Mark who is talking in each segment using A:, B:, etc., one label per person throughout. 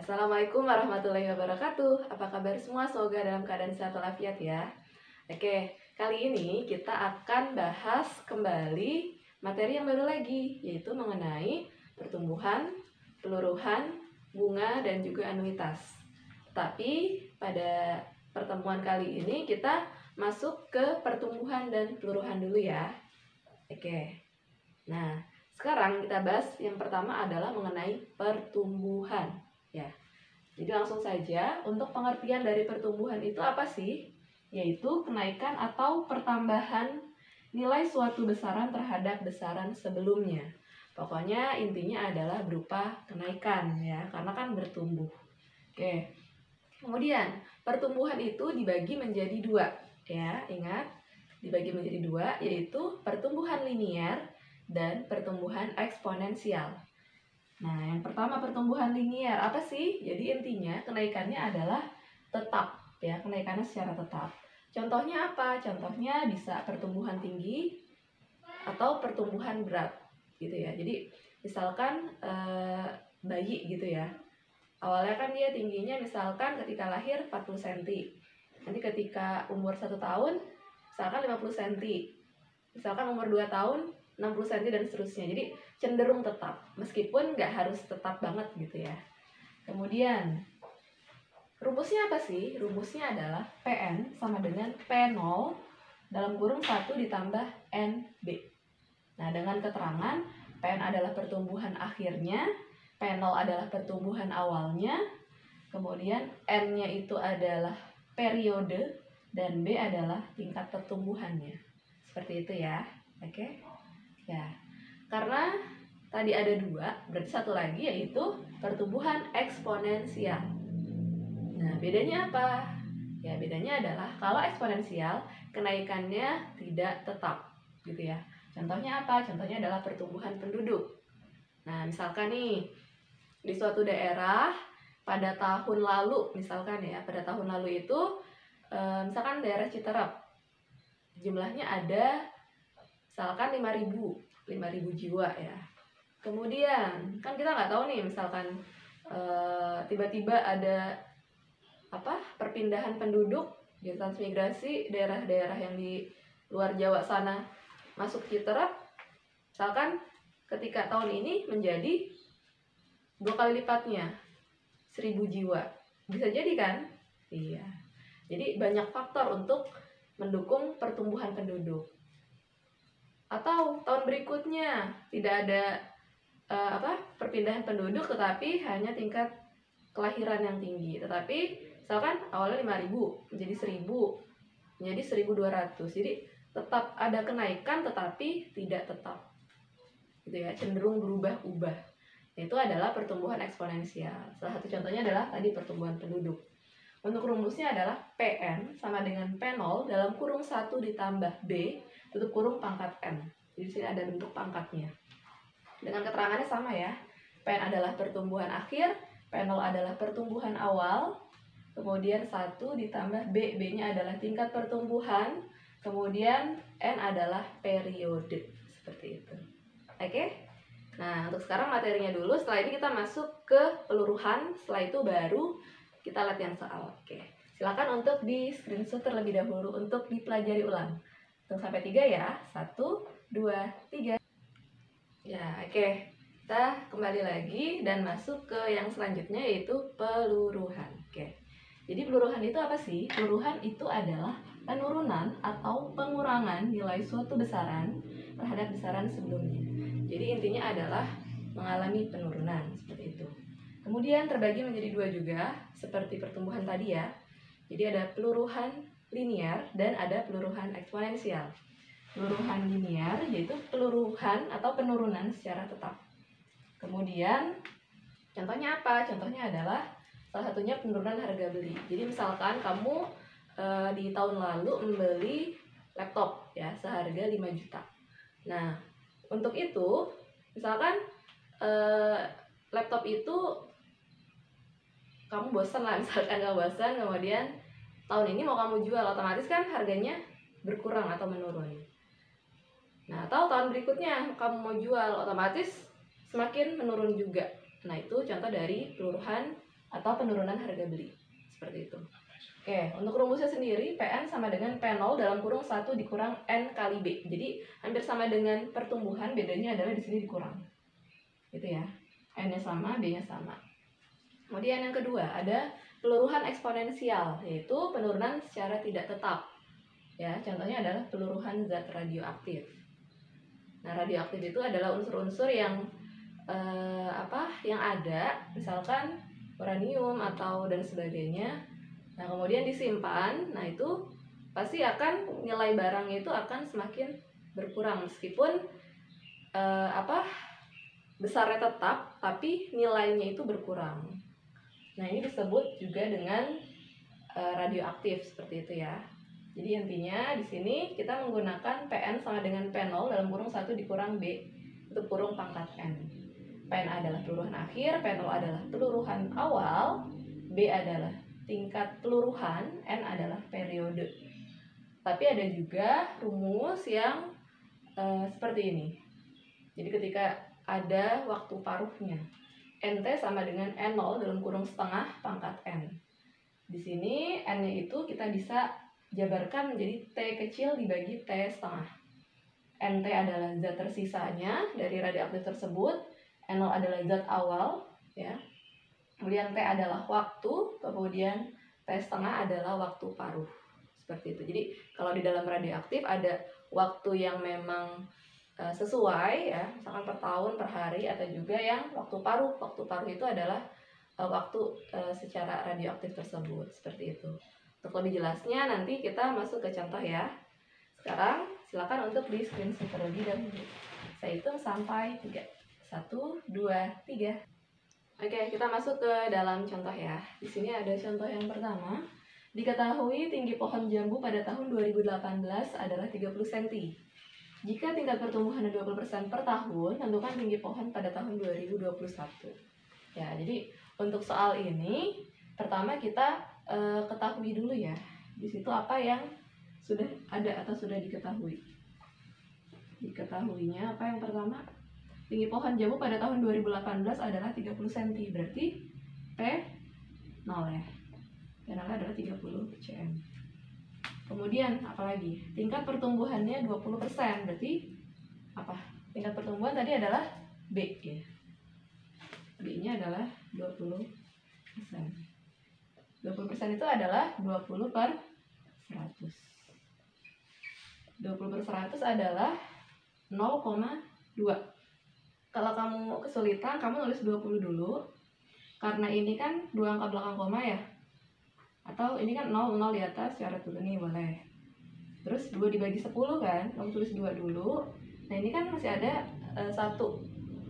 A: Assalamualaikum warahmatullahi wabarakatuh. Apa kabar semua? Semoga dalam keadaan sehat walafiat ya. Oke, kali ini kita akan bahas kembali materi yang baru lagi, yaitu mengenai pertumbuhan, peluruhan, bunga, dan juga anuitas. Tapi pada pertemuan kali ini kita masuk ke pertumbuhan dan peluruhan dulu ya. Oke, nah sekarang kita bahas yang pertama adalah mengenai pertumbuhan. Ya, jadi langsung saja untuk pengertian dari pertumbuhan itu apa sih? Yaitu kenaikan atau pertambahan nilai suatu besaran terhadap besaran sebelumnya. Pokoknya intinya adalah berupa kenaikan ya, karena kan bertumbuh. Oke. Kemudian pertumbuhan itu dibagi menjadi dua ya, ingat dibagi menjadi dua, yaitu pertumbuhan linier dan pertumbuhan eksponensial. Nah, yang pertama pertumbuhan linier apa sih? Jadi intinya kenaikannya adalah tetap ya, kenaikannya secara tetap. Contohnya apa? Contohnya bisa pertumbuhan tinggi atau pertumbuhan berat gitu ya. Jadi misalkan bayi gitu ya. Awalnya kan dia tingginya misalkan ketika lahir 40 cm. Nanti ketika umur 1 tahun misalkan 50 cm. Misalkan umur 2 tahun 60 cm dan seterusnya. Jadi cenderung tetap, meskipun nggak harus tetap banget gitu ya. Kemudian rumusnya apa sih? Rumusnya adalah Pn sama dengan P0 dalam kurung 1 ditambah NB. Nah, dengan keterangan Pn adalah pertumbuhan akhirnya, P0 adalah pertumbuhan awalnya, kemudian N-nya itu adalah periode, dan B adalah tingkat pertumbuhannya. Seperti itu ya. Oke? Ya, karena tadi ada dua, berarti satu lagi yaitu pertumbuhan eksponensial. Nah, bedanya apa? Ya, bedanya adalah kalau eksponensial kenaikannya tidak tetap, gitu ya. Contohnya apa? Contohnya adalah pertumbuhan penduduk. Nah, misalkan nih di suatu daerah pada tahun lalu, misalkan ya, pada tahun lalu itu misalkan daerah Citerap jumlahnya ada misalkan 5.000 jiwa ya. Kemudian kan kita nggak tahu nih, misalkan tiba-tiba ada perpindahan penduduk gitu, transmigrasi daerah-daerah yang di luar Jawa sana masuk Citerap, misalkan ketika tahun ini menjadi 2 kali lipatnya 1.000 jiwa, bisa jadi kan? Iya. Jadi banyak faktor untuk mendukung pertumbuhan penduduk. Atau tahun berikutnya tidak ada perpindahan penduduk, tetapi hanya tingkat kelahiran yang tinggi. Tetapi misalkan awalnya 5.000 menjadi 1.000, menjadi 1.200. Jadi tetap ada kenaikan tetapi tidak tetap. Gitu ya, cenderung berubah-ubah. Itu adalah pertumbuhan eksponensial. Salah satu contohnya adalah tadi pertumbuhan penduduk. Untuk rumusnya adalah Pn sama dengan P0 dalam kurung 1 ditambah B tutup kurung pangkat N. Jadi di sini ada bentuk pangkatnya. Dengan keterangannya sama ya. Pn adalah pertumbuhan akhir, P0 adalah pertumbuhan awal, kemudian 1 ditambah B, B-nya adalah tingkat pertumbuhan, kemudian N adalah periode. Seperti itu. Oke? Nah, untuk sekarang materinya dulu, setelah ini kita masuk ke peluruhan, setelah itu baru kita latihan soal. Oke, silakan untuk di screenshot terlebih dahulu untuk dipelajari ulang. Hitung sampai 3 ya. 1, 2, 3. Ya, oke. Kita kembali lagi dan masuk ke yang selanjutnya, yaitu peluruhan. Oke. Jadi peluruhan itu apa sih? Peluruhan itu adalah penurunan atau pengurangan nilai suatu besaran terhadap besaran sebelumnya. Jadi intinya adalah mengalami penurunan, seperti itu. Kemudian terbagi menjadi dua juga, seperti pertumbuhan tadi ya. Jadi ada peluruhan linier dan ada peluruhan eksponensial. Peluruhan linier yaitu peluruhan atau penurunan secara tetap. Kemudian contohnya apa? Contohnya adalah salah satunya penurunan harga beli. Jadi misalkan kamu di tahun lalu membeli laptop ya seharga 5 juta. Nah, untuk itu misalkan laptop itu kamu bosan lah, misalkan kamu bosan, kemudian tahun ini mau kamu jual, otomatis kan harganya berkurang atau menurun. Nah, atau tahun berikutnya kamu mau jual, otomatis semakin menurun juga. Nah, itu contoh dari peluruhan atau penurunan harga beli. Seperti itu. Oke, untuk rumusnya sendiri, PN sama dengan P0 dalam kurung 1 dikurang N kali B. Jadi, hampir sama dengan pertumbuhan, bedanya adalah di sini dikurang. Gitu ya. N-nya sama, B-nya sama. Kemudian yang kedua, ada peluruhan eksponensial, yaitu penurunan secara tidak tetap. Ya, contohnya adalah peluruhan zat radioaktif. Nah, radioaktif itu adalah unsur-unsur yang yang ada, misalkan uranium atau dan sebagainya. Nah, kemudian disimpan, nah itu pasti akan nilai barangnya itu akan semakin berkurang meskipun besarnya tetap, tapi nilainya itu berkurang. Nah, ini disebut juga dengan radioaktif seperti itu ya. Jadi intinya di sini kita menggunakan PN sama dengan P0 dalam kurung 1 dikurang B untuk kurung pangkat N. PN adalah peluruhan akhir, P0 adalah peluruhan awal, B adalah tingkat peluruhan, N adalah periode. Tapi ada juga rumus yang seperti ini. Jadi ketika ada waktu paruhnya, NT sama dengan N0 dalam kurung setengah pangkat N. Di sini N-nya itu kita bisa jabarkan menjadi T kecil dibagi T setengah. NT adalah zat tersisanya dari radioaktif tersebut, N0 adalah zat awal, ya. Kemudian T adalah waktu, kemudian T setengah adalah waktu paruh. Seperti itu. Jadi kalau di dalam radioaktif ada waktu yang memang sesuai, ya, misalkan per tahun, per hari, atau juga yang waktu paruh. Waktu paruh itu adalah waktu secara radioaktif tersebut. Seperti itu. Untuk lebih jelasnya nanti kita masuk ke contoh ya. Sekarang silakan untuk di screenshot terlebih dahulu. Saya hitung sampai 3. 1, 2, 3. Oke, kita masuk ke dalam contoh ya. Di sini ada contoh yang pertama. Diketahui tinggi pohon jambu pada tahun 2018 adalah 30 cm. Jika tingkat pertumbuhannya 20% per tahun, tentukan tinggi pohon pada tahun 2021. Ya, jadi untuk soal ini, pertama kita ketahui dulu ya. Di situ apa yang sudah ada atau sudah diketahui. Diketahuinya apa yang pertama? Tinggi pohon jambu pada tahun 2018 adalah 30 cm. Berarti P0 ya. P0 adalah 30 cm. Kemudian apalagi? Tingkat pertumbuhannya 20%. Berarti apa? Tingkat pertumbuhan tadi adalah B ya. B-nya adalah 20%. 20% itu adalah 20 per 100. 20 per 100 adalah 0,2. Kalau kamu kesulitan, kamu nulis 20 dulu. Karena ini kan 2 angka belakang koma ya. Atau ini kan 0 di atas, cara turun nih boleh. Terus 2 dibagi 10 kan, kamu tulis 2 dulu. Nah ini kan masih ada 1.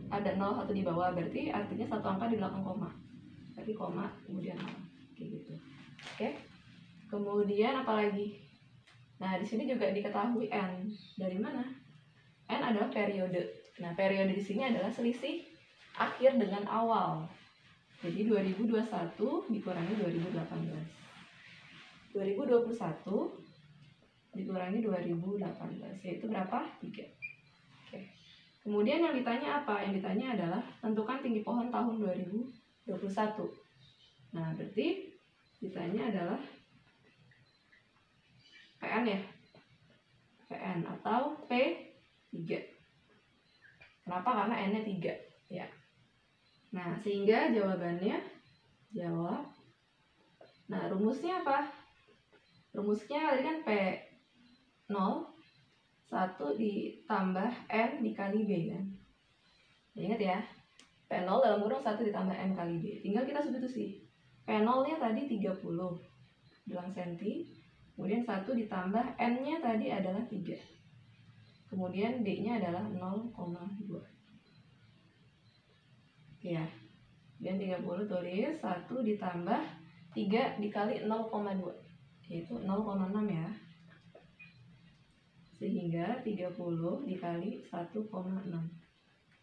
A: Ada 0, 1 di bawah, berarti artinya 1 angka di belakang koma. Berarti koma, kemudian 0. Kayak gitu. Oke. Kemudian apalagi? Nah, di sini juga diketahui N. Dari mana? N adalah periode. Nah, periode di sini adalah selisih akhir dengan awal. Jadi 2021 dikurangi 2018. 2021 dikurangi 2018, yaitu berapa? 3. Oke. Kemudian yang ditanya apa? Yang ditanya adalah tentukan tinggi pohon tahun 2021. Nah, berarti ditanya adalah PN ya. PN atau P3. Kenapa? Karena N-nya 3 ya. Nah, sehingga jawabannya jawab. Nah, rumusnya apa? Rumusnya tadi kan P0 1 ditambah N dikali B kan. Ingat ya. P0 dalam kurung 1 ditambah N kali B. Tinggal kita substitusi. P0-nya tadi 30 bilang senti. Kemudian 1 ditambah N-nya tadi adalah 3. Kemudian D-nya adalah 0,2. Ya. Dan 30 tulis 1 ditambah 3 dikali 0,2. Yaitu 0,6 ya. Sehingga 30 dikali 1,6.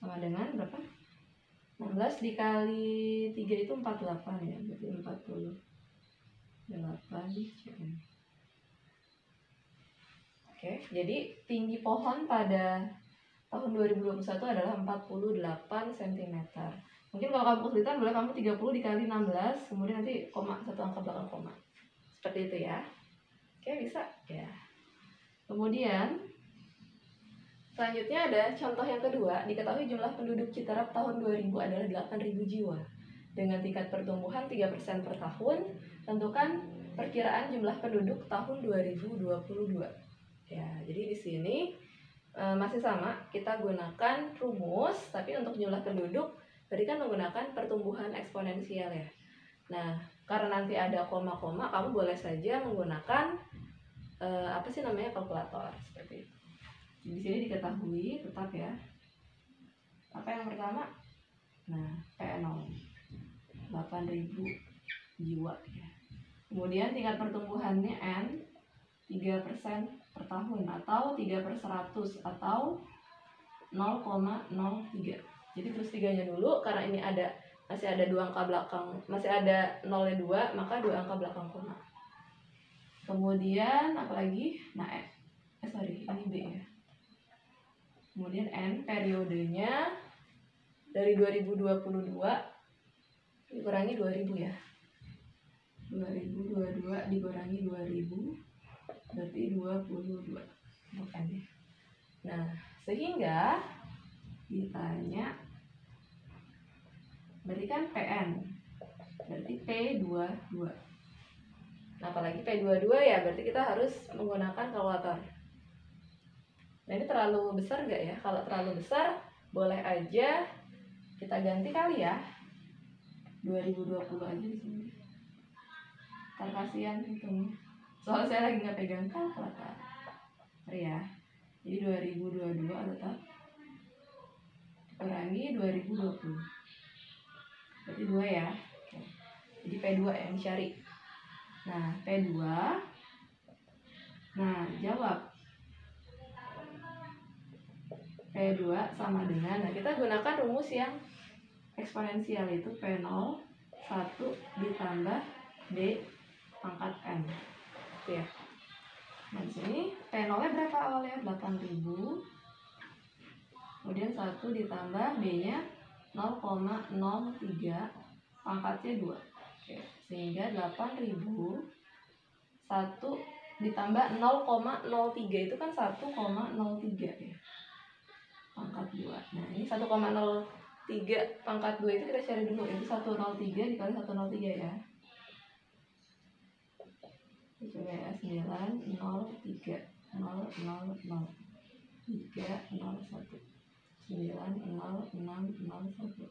A: Sama dengan berapa? 16 dikali 3 itu 48 ya. Berarti 48 cm. Oke, jadi tinggi pohon pada tahun 2021 adalah 48 cm. Mungkin kalau kamu kesulitan boleh kamu 30 dikali 16, kemudian nanti koma, satu angka belakang koma. Seperti itu ya. Oke, bisa? Ya. Kemudian selanjutnya ada contoh yang kedua. Diketahui jumlah penduduk Citarap tahun 2000 adalah 8.000 jiwa. Dengan tingkat pertumbuhan 3% per tahun, tentukan perkiraan jumlah penduduk tahun 2022. Ya, jadi di sini masih sama, kita gunakan rumus, tapi untuk jumlah penduduk berarti kan menggunakan pertumbuhan eksponensial ya. Nah, karena nanti ada koma-koma, kamu boleh saja menggunakan kalkulator seperti itu. Di sini diketahui tetap ya. Apa yang pertama? Nah, P0 8.000 jiwa ya. Kemudian tingkat pertumbuhannya N 3% per tahun atau 3/100 atau 0,03. Jadi terus 3-nya dulu, karena ini masih ada 2 angka belakang, masih ada 0-nya 2, maka 2 angka belakang koma. Kemudian apalagi? Nah, ini B ya. Kemudian N periodenya dari 2022 dikurangi 2000 ya. 2022 dikurangi 2000 berarti 22 bukan ya. Nah, sehingga ditanya berarti kan PN berarti P22. Nah, apalagi P22 ya, berarti kita harus menggunakan kalkulator. Nah, ini terlalu besar nggak ya? Kalau terlalu besar, boleh aja kita ganti kali ya. 2020 aja di sini. Kasihan hitungnya. Soalnya saya lagi nggak pegang kalkulator. Ya. Jadi 2022 tetap kurangi 2020. Berarti 2 ya. Oke. Jadi P2 yang dicari. Nah, P2. Nah, jawab. P2 sama dengan, nah kita gunakan rumus yang eksponensial, itu P0 1 ditambah D pangkat N. Itu ya. Nah, di sini P0-nya berapa awalnya? 8.000. Kemudian 1 ditambah B-nya 0,03 pangkatnya 2. Oke, sehingga 8.000 1 ditambah 0,03 itu kan 1,03 ya. Pangkat 2. Nah, ini 1,03 pangkat 2 itu kita cari dulu. Itu 103 dikali 103 ya. Coba ya, 9, 0, 3, 0, 0, 0, 3, 0, 1, 9, 0, 6, 0, 1.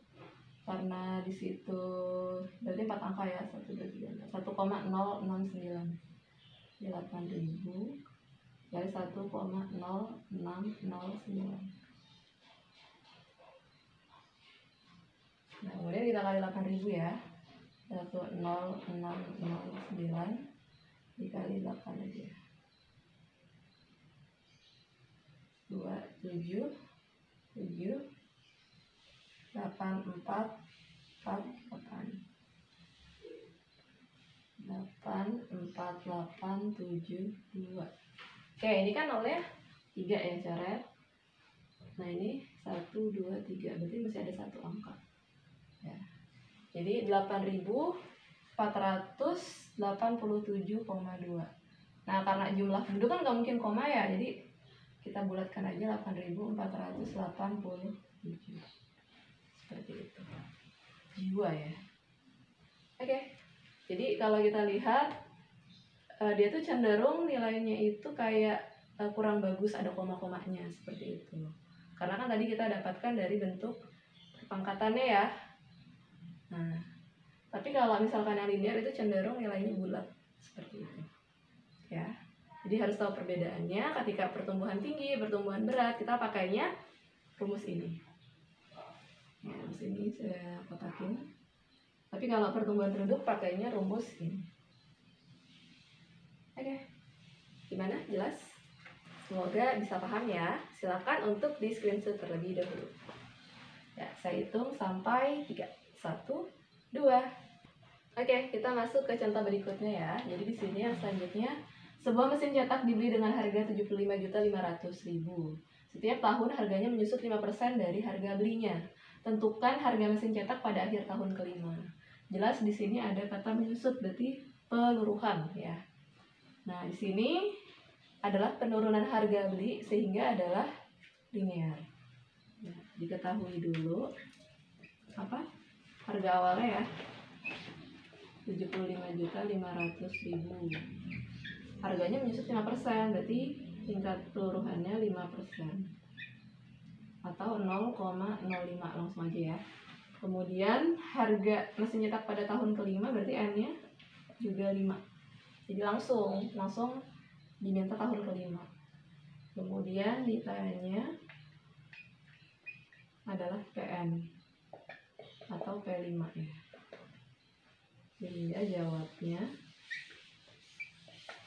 A: Karena di situ berarti 4 angka ya, 1, 2, 3, 1,069. Ini 8.000 dari 1,0609. Nah, kemudian kita kali 8.000 ya. 1,0609 dikali 8 aja. 2, 7, 7, 8, 4, 4, 8. 8, 4, 8, 7, 2. Oke, ini kan nolnya 3 ya, coret. Nah, ini 1, 2, 3. Berarti masih ada 1 angka. Ya. Jadi 8.487,2. Nah, karena jumlah penduduk kan nggak mungkin koma ya, jadi kita bulatkan aja 8.487. Seperti itu. Jiwa ya. Oke. Jadi kalau kita lihat dia tuh cenderung nilainya itu kayak kurang bagus, ada koma-komanya seperti itu. Karena kan tadi kita dapatkan dari bentuk pangkatannya ya. Nah, tapi kalau misalkan yang linear itu cenderung nilainya bulat seperti itu. Ya. Jadi harus tahu perbedaannya. Ketika pertumbuhan tinggi, pertumbuhan berat, kita pakainya rumus ini. Ya, rumus ini saya kotakin. Tapi kalau pertumbuhan penduduk pakainya rumus ini. Oke. Gimana? Jelas? Semoga bisa paham ya. Silakan untuk di screenshot terlebih dahulu. Ya, saya hitung sampai 3. 1, 2. Oke, kita masuk ke contoh berikutnya ya. Jadi di sini yang selanjutnya, sebuah mesin cetak dibeli dengan harga 75.500.000. Setiap tahun harganya menyusut 5% dari harga belinya. Tentukan harga mesin cetak pada akhir tahun kelima. Jelas di sini ada kata menyusut, berarti peluruhan ya. Nah, di sini adalah penurunan harga beli sehingga adalah linear. Nah, diketahui dulu apa harga awalnya ya, 75.500.000. Harganya menyusut 5%, berarti tingkat peluruhannya 5% atau 0,05, langsung aja ya. Kemudian harga mesin cetak pada tahun kelima berarti N-nya juga 5. Jadi langsung diminta tahun kelima. Kemudian ditanya adalah PN atau P5 ya. Sehingga jawabnya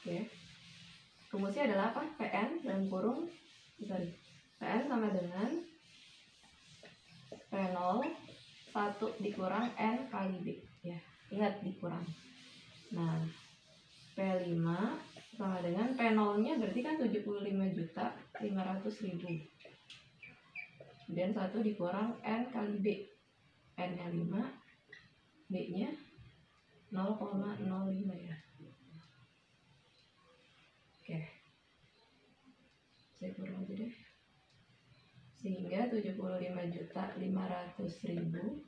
A: oke. Rumusnya adalah apa? PN dalam kurung PN sama dengan P0 1 dikurang N kali B ya. Ingat dikurang. Nah, P5 sama dengan P0-nya berarti kan 75.500.000. Kemudian 1 dikurang N kali B. N-nya 5, B-nya 0,05 ya. Oke. Saya kurang aja deh. Sehingga 75.500.000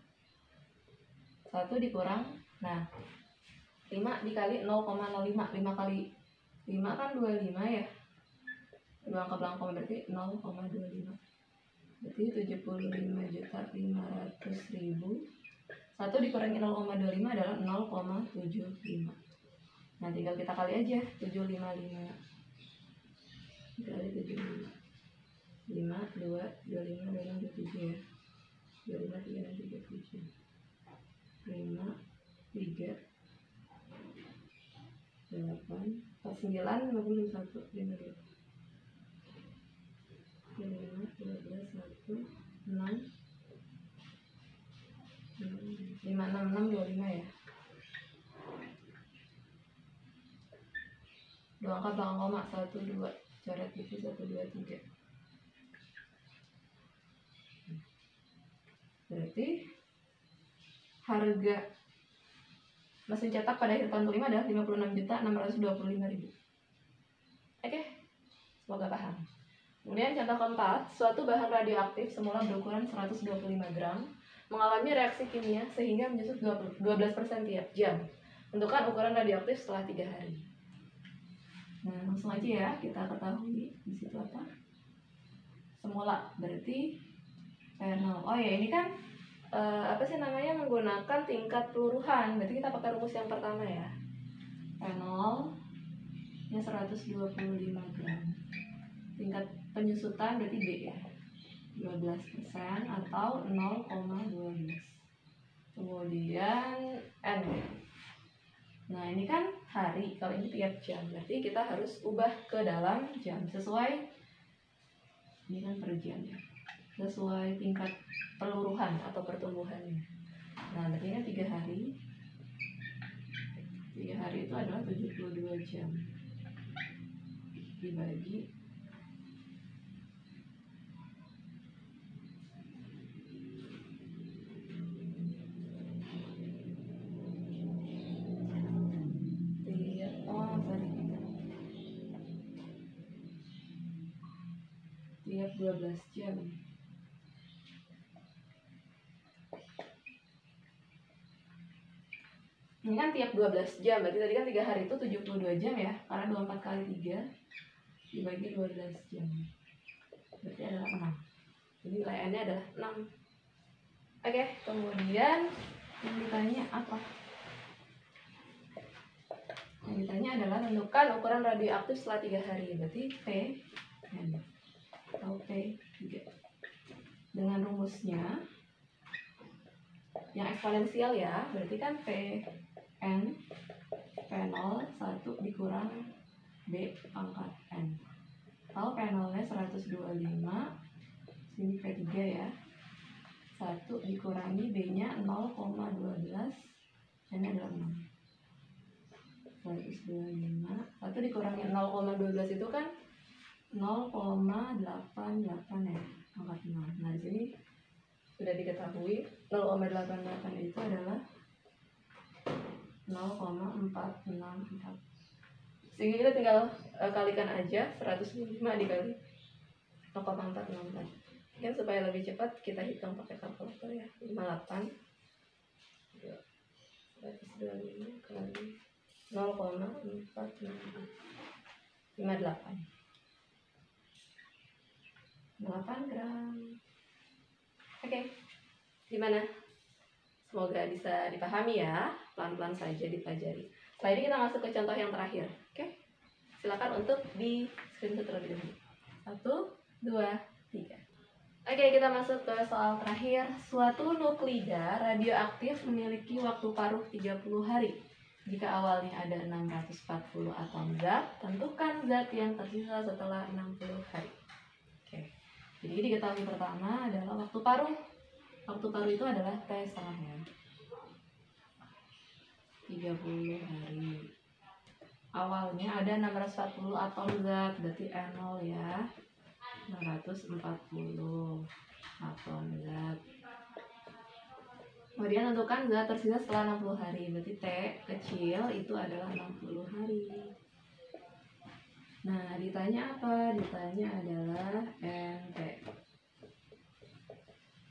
A: 1 dikurang, nah 5 dikali 0,05, 5 kali 5 kan 25 ya, 2 angka belakang berarti 0,25, berarti 75.500.000 1 dikurangi 0,25 adalah 0,75. Nah, tinggal kita kali aja 755 dikali 75, 5, 2, 25, 27 ya, 25, 3, 37, 5, 3, 8, 49, 51, 52, 5, 12, 1, 6, 5, 6, 6, 25 ya. Dua angka belakang koma, 1, 2, coret gitu, 1, 2, 3. Berarti harga mesin cetak pada akhir tahun kelima adalah 56.625.000. Oke, semoga paham. Kemudian contoh keempat, suatu bahan radioaktif semula berukuran 125 gram mengalami reaksi kimia sehingga menyusut 12% tiap jam. Tentukan ukuran radioaktif setelah 3 hari. Nah, langsung aja ya kita ketahui di situ apa? Semula berarti P0. Oh ya, ini kan apa sih namanya, menggunakan tingkat peluruhan. Berarti kita pakai rumus yang pertama ya. P0 nya 125 gram. Tingkat penyusutan berarti B ya. 12% atau 0,12. Kemudian N. Nah, ini kan hari, kalau ini tiap jam. Berarti kita harus ubah ke dalam jam sesuai, ini kan per jam ya, sesuai tingkat peluruhan atau pertumbuhannya. Nah, berarti kan 3 hari. 3 hari itu adalah 72 jam. Dibagi 12 jam. Ini kan tiap 12 jam, berarti tadi kan 3 hari itu 72 jam ya, karena 24 kali 3 dibagi 12 jam. Berarti adalah 6. Jadi nilai-nya adalah 6. Oke, kemudian yang ditanya apa? Yang ditanya adalah tentukan ukuran radioaktif setelah 3 hari, berarti P atau P3. Dengan rumusnya yang eksponensial ya, berarti kan Pn P0 1 dikurang B pangkat N, atau P0 nya 125, sini P3 ya, 1 dikurangi B nya 0,12, ini adalah 6, 125, 1 dikurangi 0,12 itu kan 0,88 ya, angka 6. Nah, di sini sudah diketahui 0,88 itu adalah 0,464. Sehingga kita tinggal kalikan aja 105 dikali 0,464. Ya, supaya lebih cepat kita hitung pakai kalkulator ya. 58 125 kali 0,464 58 8 gram. Oke, gimana? Semoga bisa dipahami ya, pelan-pelan saja dipelajari. Setelah ini kita masuk ke contoh yang terakhir. Oke, silakan untuk di screenshot terlebih dahulu. 1, 2, 3. Oke, kita masuk ke soal terakhir. Suatu nuklida radioaktif memiliki waktu paruh 30 hari. Jika awalnya ada 640 atom zat, tentukan zat yang tersisa setelah 60 hari. Oke, jadi diketahui pertama adalah waktu paruh. Waktu paruh itu adalah T setengahnya 30 hari. Awalnya ada 640 atom zat, berarti N0 ya. 640 atom zat. Kemudian tentukan zat tersisa setelah 60 hari, berarti T kecil itu adalah 60 hari. Nah, ditanya apa? Ditanya adalah NT.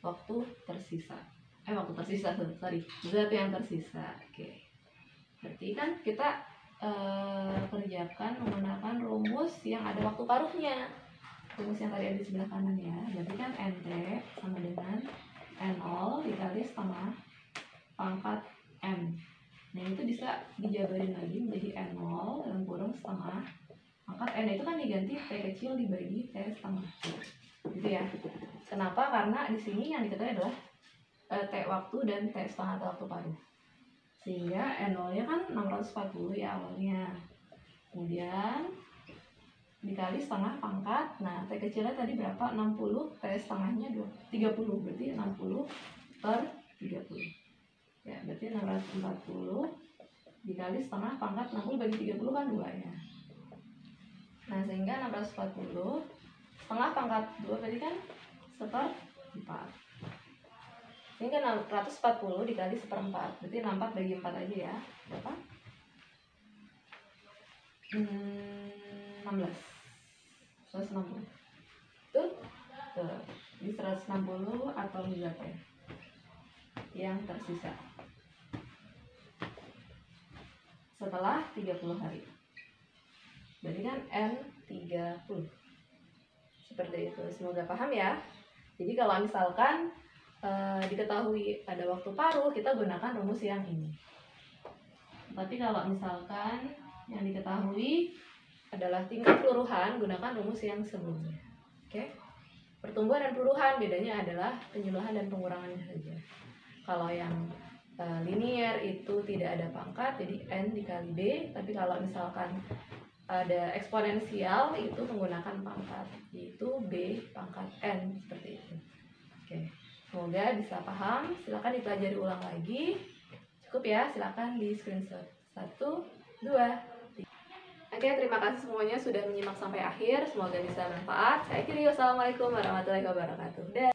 A: Waktu tersisa. Zat yang tersisa. Oke. Berarti kan kita kerjakan menggunakan rumus yang ada waktu paruhnya. Rumus yang tadi ada di sebelah kanan ya. Berarti kan NT sama dengan N0 dikali setengah pangkat M. Nah, itu bisa dijabarin lagi menjadi N0 dalam kurung setengah pangkat N itu kan diganti T kecil dibagi T setengah. Gitu ya. Kenapa? Karena di sini yang diketahui adalah T waktu dan T setengah atau waktu paruh. Sehingga N0-nya kan 640 ya awalnya. Kemudian dikali setengah pangkat. Nah, T kecilnya tadi berapa? 60, T setengahnya 30. Berarti 60 per 30. Ya, berarti 640 dikali setengah pangkat 60 bagi 30 kan 2 ya. Nah, sehingga 640 setengah pangkat 2 berarti kan 1/4. Sehingga 640 dikali 1/4 berarti 64 bagi 4 aja ya. Berapa? 16. 160. Tuh. Di 160 atom zat ya yang tersisa setelah 30 hari. Berarti kan N30. Seperti itu. Semoga paham ya. Jadi kalau misalkan diketahui ada waktu paruh, kita gunakan rumus yang ini. Tapi kalau misalkan yang diketahui adalah tingkat peluruhan, gunakan rumus yang sebelumnya. Oke? Pertumbuhan dan peluruhan bedanya adalah penjumlahan dan pengurangannya saja. Kalau yang linier itu tidak ada pangkat, jadi N dikali B. Tapi kalau misalkan ada eksponensial itu menggunakan pangkat, yaitu B pangkat N, seperti itu. Oke, semoga bisa paham. Silakan dipelajari ulang lagi. Cukup ya, silakan di screenshot. 1, 2, 3. Oke, terima kasih semuanya sudah menyimak sampai akhir. Semoga bisa bermanfaat. Saya akhiri, wassalamualaikum warahmatullahi wabarakatuh. Dah.